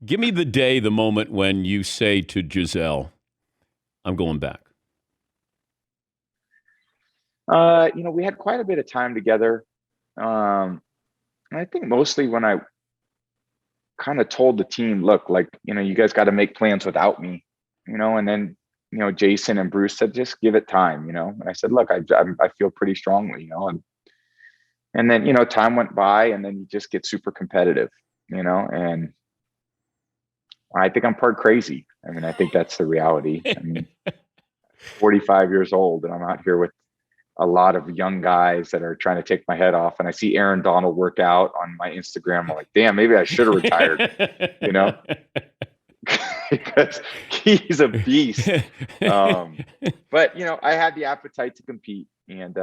Give me the day, the moment when you say to Giselle, I'm going back. We had quite a bit of time together. And I think mostly when I kind of told the team, look, like, you guys got to make plans without me, and then, Jason and Bruce said, just give it time, and I said, look, I feel pretty strongly, and then, time went by and then you just get super competitive, and I think I'm part crazy. I mean, I think that's the reality. I mean, 45 years old and I'm out here with a lot of young guys that are trying to take my head off. And I see Aaron Donald work out on my Instagram. I'm like, damn, maybe I should have retired, because he's a beast. But, I had the appetite to compete, and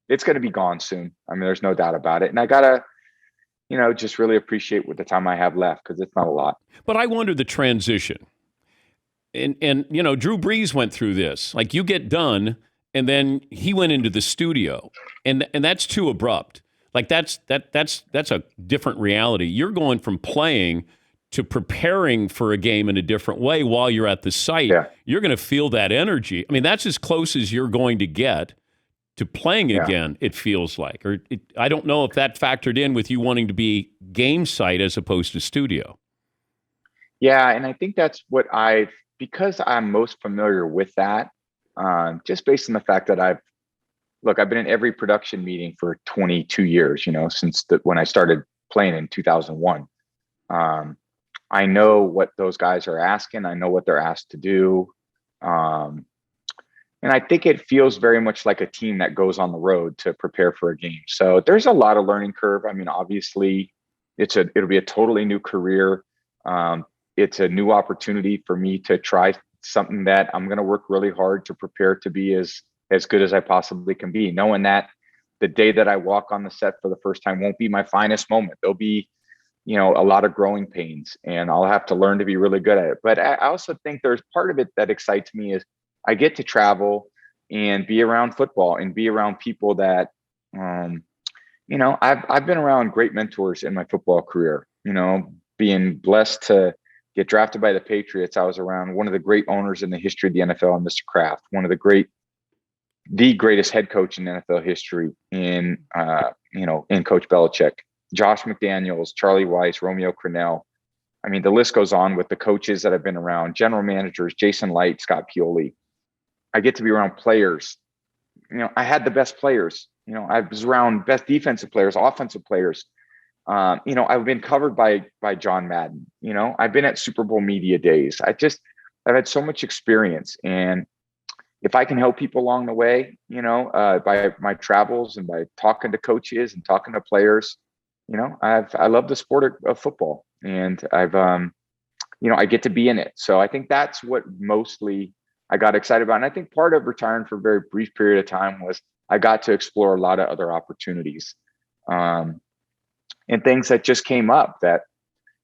it's going to be gone soon. I mean, there's no doubt about it. And I got to, just really appreciate what the time I have left, because it's not a lot. But I wonder the transition. And Drew Brees went through this. Like, you get done, and then he went into the studio, and that's too abrupt. Like, that's a different reality. You're going from playing to preparing for a game in a different way while you're at the site. Yeah. You're going to feel that energy. I mean, that's as close as you're going to get to playing again, it feels like. I don't know if that factored in with you wanting to be game site as opposed to studio. Yeah, and I think that's what because I'm most familiar with that, just based on the fact that I've been in every production meeting for 22 years, since when I started playing in 2001. I know what those guys are asking. I know what they're asked to do. And I think it feels very much like a team that goes on the road to prepare for a game. So there's a lot of learning curve. I mean, obviously it'll be a totally new career. It's a new opportunity for me to try something that I'm going to work really hard to prepare to be as good as I possibly can be, knowing that the day that I walk on the set for the first time won't be my finest moment. There'll be, a lot of growing pains, and I'll have to learn to be really good at it. But I also think there's part of it that excites me is I get to travel and be around football and be around people that, I've been around great mentors in my football career, being blessed to get drafted by the Patriots. I was around one of the great owners in the history of the NFL, Mr. Kraft, one of the greatest head coach in NFL history in Coach Belichick, Josh McDaniels, Charlie Weiss, Romeo Crennel. I mean, the list goes on with the coaches that I've been around, general managers, Jason Light, Scott Pioli. I get to be around players. I had the best players. I was around best defensive players, offensive players. I've been covered by John Madden. I've been at Super Bowl media days. I've had so much experience, and if I can help people along the way, by my travels and by talking to coaches and talking to players, I love the sport of football, and I get to be in it. So I think that's what mostly I got excited about. And I think part of retiring for a very brief period of time was I got to explore a lot of other opportunities, and things that just came up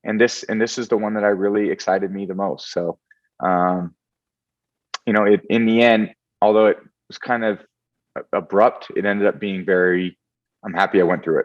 and this is the one that I really excited me the most. So, in the end, although it was kind of abrupt, it ended up being I'm happy I went through it.